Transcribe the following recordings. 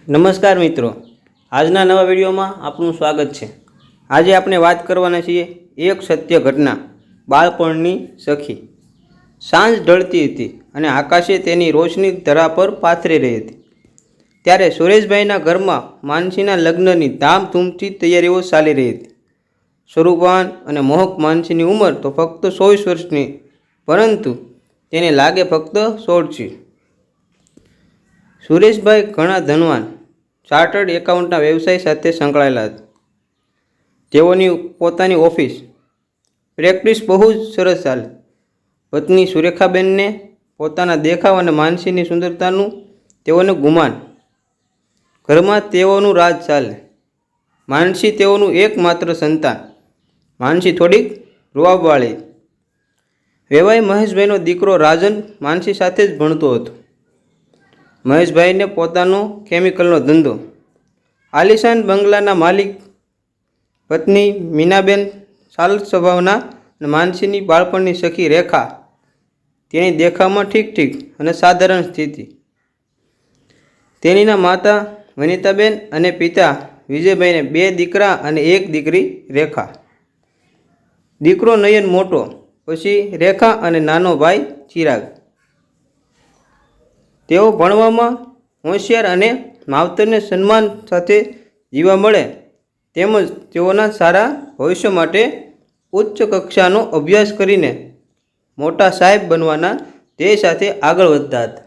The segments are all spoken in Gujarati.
નમસ્કાર મિત્રો, આજના નવા વિડીયોમાં આપનું સ્વાગત છે। આજે આપણે વાત કરવાના છીએ એક સત્ય ઘટના, બાળપણની સખી। સાંજ ઢળતી હતી અને આકાશે તેની રોશની ધરા પર પાથરી રહી હતી। ત્યારે સુરેશભાઈના ઘરમાં માનસીના લગ્નની ધામધૂમથી તૈયારીઓ ચાલી રહી હતી। સ્વરૂપવાન અને મોહક માનસીની ઉંમર તો ફક્ત 24 વર્ષની, પરંતુ તેને લાગે ફક્ત 16 છે। સુરેશભાઈ ઘણા ધનવાન ચાર્ટર્ડ એકાઉન્ટના વ્યવસાય સાથે સંકળાયેલા હતા। તેઓની પોતાની ઓફિસ, પ્રેક્ટિસ બહુ જ સરસ ચાલે। પત્ની સુરેખાબેનને પોતાના દેખાવ અને માનસીની સુંદરતાનું તેઓને ગુમાન। ઘરમાં તેઓનું રાજ ચાલે। માનસી તેઓનું એકમાત્ર સંતાન। માનસી થોડીક રૂઆબવાળી। વેવાઈ મહેશભાઈનો દીકરો રાજન માનસી સાથે જ ભણતો હતો। મહેશભાઈને પોતાનો કેમિકલનો ધંધો। આલિશાન બંગલાના માલિક। પત્ની મીનાબેન સાલ સ્વભાવના અને માનસીની બાળપણની સખી રેખા, તેની દેખાવમાં ઠીક અને સાધારણ સ્થિતિ। તેણીના માતા વનિતાબેન અને પિતા વિજયભાઈને 2 દીકરા અને 1 દીકરી રેખા। દીકરો નયન મોટો, પછી રેખા અને નાનો ભાઈ ચિરાગ। તેઓ ભણવામાં હોશિયાર અને માવતરને સન્માન સાથે જીવવા મળે તેમજ તેઓના સારા ભવિષ્ય માટે ઉચ્ચ કક્ષાનો અભ્યાસ કરીને મોટા સાહેબ બનવાના ધ્યેય સાથે આગળ વધતા હતા।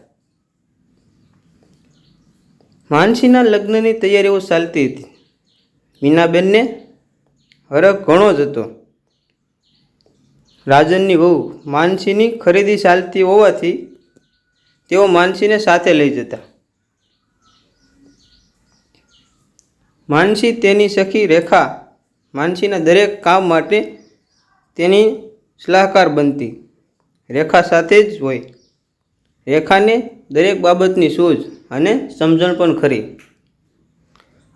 માનસીના લગ્નની તૈયારીઓ ચાલતી હતી। મીનાબેનને હરખ ઘણો જ હતો। રાજનની વહુ માનસીની ખરીદી ચાલતી હોવાથી તેઓ માનસીને સાથે લઈ જતા। માનસી તેની સખી રેખા માનસીના દરેક કામ માટે તેની સલાહકાર બનતી। રેખા સાથે જ હોય। રેખાને દરેક બાબતની સૂઝ અને સમજણ પણ ખરી।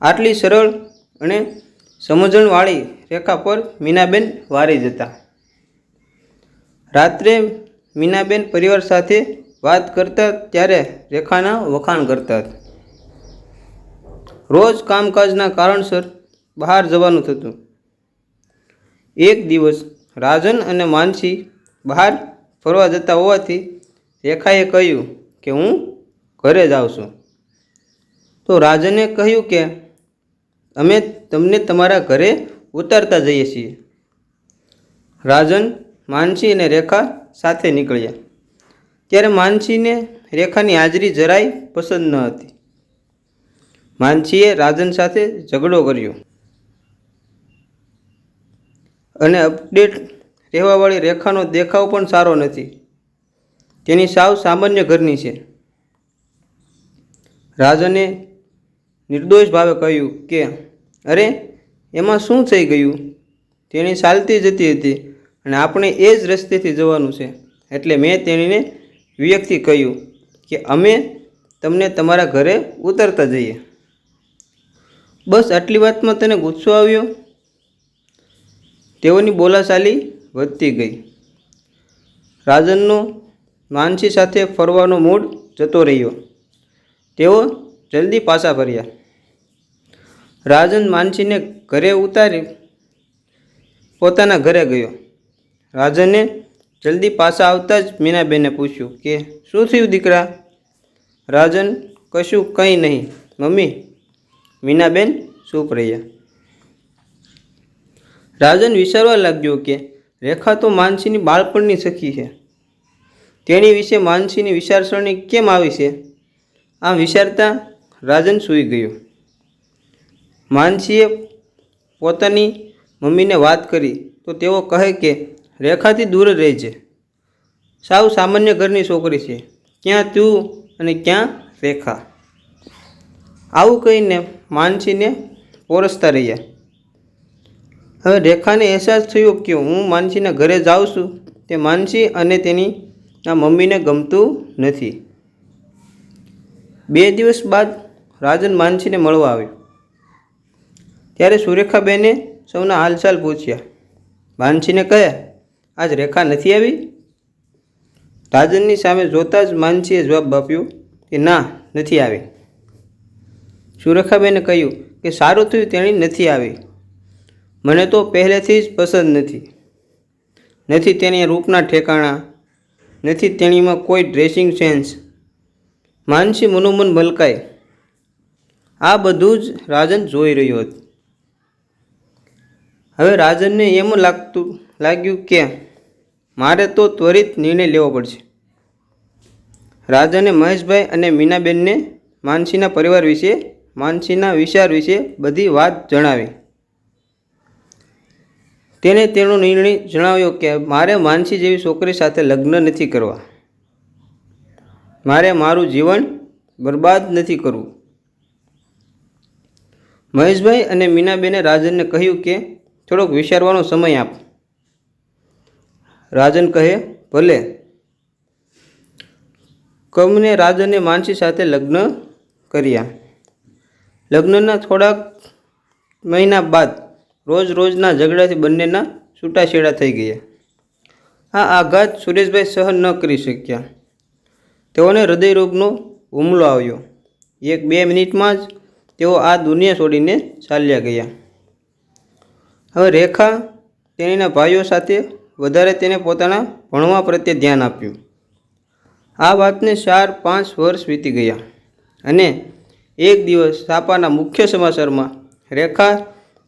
આટલી સરળ અને સમજણવાળી રેખા પર મીનાબેન વારી જતા। રાત્રે મીનાબેન પરિવાર સાથે વાત કરતા ત્યારે રેખાના વખાણ કરતા હતા। રોજ કામકાજના કારણસર બહાર જવાનું થતું। એક દિવસ રાજન અને માનસી બહાર ફરવા જતા હોવાથી રેખાએ કહ્યું કે હું ઘરે જાઉં છું, તો રાજને કહ્યું કે અમે તમને તમારા ઘરે ઉતારતા જઈએ છીએ। રાજન, માનસી અને રેખા સાથે નીકળ્યા। ત્યારે માનસીને રેખાની હાજરી જરાય પસંદ ન હતી। માનસીએ રાજન સાથે ઝઘડો કર્યો અને અપડેટ રહેવાવાળી રેખાનો દેખાવ પણ સારો નથી। તેની સાવ સામાન્ય ઘરની છે। રાજને નિર્દોષ ભાવે કહ્યું કે અરે એમાં શું થઈ ગયું, તેણી ચાલતી જતી હતી અને આપણે એ જ રસ્તેથી જવાનું છે, એટલે મેં તેણીને વિવેકથી કહ્યું કે અમે તમને તમારા ઘરે ઉતારતા જઈએ। બસ આટલી વાતમાં તને ગુસ્સો આવ્યો? તેઓની બોલાચાલી વધતી ગઈ। રાજનનો માનસી સાથે ફરવાનો મૂડ જતો રહ્યો। તેઓ જલ્દી પાછા ફર્યા। રાજન માનસીને ઘરે ઉતારી પોતાના ઘરે ગયો। રાજને જલ્દી પાછા આવતા જ મીનાબેને પૂછ્યું કે શું થયું દીકરા? રાજન, કશું કંઈ નહીં મમ્મી। મીનાબેન ચૂપ રહ્યા। રાજન વિચારવા લાગ્યો કે રેખા તો માનસીની બાળપણની સખી છે, તેની વિશે માનસીની વિચારસરણી કેમ આવી છે? આમ વિચારતા રાજન સૂઈ ગયો। માનસીએ પોતાની મમ્મીને વાત કરી તો તેઓ કહે કે રેખાથી દૂર જ રહેજે। સાવ સામાન્ય ઘરની છોકરી છે, ક્યાં તું અને ક્યાં રેખા। આવું કહીને માનસીને પોરસતા રહ્યા। હવે રેખાને અહેસાસ થયો કે હું માનસીના ઘરે જાઉં છું તે માનસી અને તેનીના મમ્મીને ગમતું નથી। 2 દિવસ બાદ રાજન માનસીને મળવા આવ્યો। ત્યારે સુરેખાબેને સૌના હાલચાલ પૂછ્યા। માનસીને કહે આજ રેખા નથી આવી? રાજનની સામે જોતા જ માનસીએ જવાબ આપ્યો કે ના, નથી આવી। સુરેખાબેને કહ્યું કે સારું થયું તેણી નથી આવી. મને તો પહેલેથી જ પસંદ નથી તેની રૂપના ઠેકાણા, નથી તેણીમાં કોઈ ડ્રેસિંગ સેન્સ. માનસી મનોમન મલકાઈ. આ બધું જ રાજન જોઈ રહ્યો હતો. હવે રાજનને એમ લાગ્યું કે મારે તો ત્વરિત નિર્ણય લેવો પડશે. રાજને મહેશભાઈ અને મીનાબેનને માનસીના પરિવાર વિશે, માનસીના વિચાર વિશે બધી વાત જણાવી. તેને તેનો નિર્ણય જણાવ્યો કે મારે માનસી જેવી છોકરી સાથે લગ્ન નથી કરવા. મારે મારું જીવન બરબાદ નથી કરવું. મહેશભાઈ અને મીનાબેને રાજનને કહ્યું કે થોડોક વિચારવાનો સમય આપ. રાજન કહે ભલે. કમને રાજને માનસી સાથે લગ્ન કર્યા. લગ્નના થોડાક મહિના બાદ રોજના ઝઘડાથી બંનેના છૂટાછેડા થઈ ગયા. આ આઘાત સુરેશભાઈ સહન ન કરી શક્યા. તેઓને હૃદયરોગનો હુમલો આવ્યો. 1-2 મિનિટમાં જ તેઓ આ દુનિયા છોડીને ચાલ્યા ગયા. હવે રેખા તેણીના ભાઈઓ સાથે વધારે તેને પોતાના ભણવા પ્રત્યે ધ્યાન આપ્યું. આ વાતને 4-5 વર્ષ વીતી ગયા અને એક દિવસ છાપાના મુખ્ય સમાચારમાં રેખા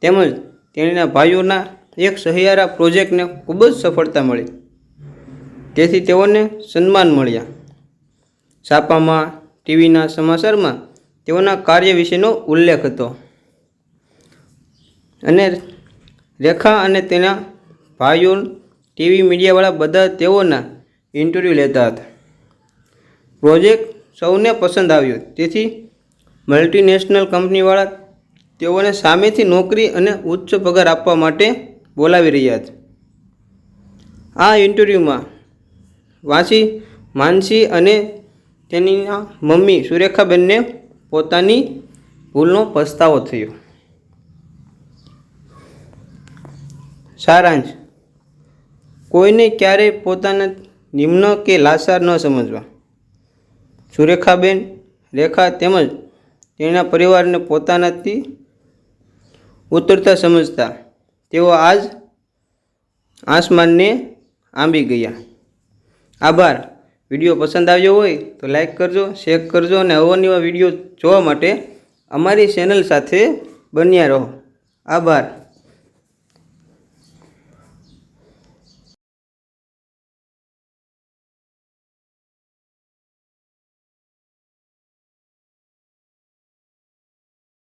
તેમજ તેણીના ભાઈઓના એક સહિયારા પ્રોજેક્ટને ખૂબ જ સફળતા મળી. તેથી તેઓને સન્માન મળ્યા. છાપામાં, ટીવીના સમાચારમાં તેઓના કાર્ય વિશેનો ઉલ્લેખ હતો અને રેખા અને તેના ભાઈઓ, ટીવી મીડિયાવાળા બધા તેઓના ઇન્ટરવ્યૂ લેતા હતા. પ્રોજેક્ટ સૌને પસંદ આવ્યો, તેથી મલ્ટીનેશનલ કંપનીવાળા તેઓને સામેથી નોકરી અને ઉચ્ચ પગાર આપવા માટે બોલાવી રહ્યા હતા. આ ઇન્ટરવ્યૂમાં વાંચી માનસી અને તેણીના મમ્મી સુરેખાબેનને પોતાની ભૂલનો પસ્તાવો થયો. સારાંશ: કોઈને ક્યારેય પોતાના નિમ્ન કે લાચાર ન સમજવા. સુરેખાબેન, રેખા તેમજ તેના પરિવારને પોતાનાથી ઉતરતા સમજતા તેઓ આજ આસમાનને આંબી ગયા. આભાર. વિડીયો પસંદ આવ્યો હોય તો લાઈક કરજો, શેર કરજો અને અવનવા વિડીયો જોવા માટે અમારી ચેનલ સાથે બન્યા રહો. આભાર.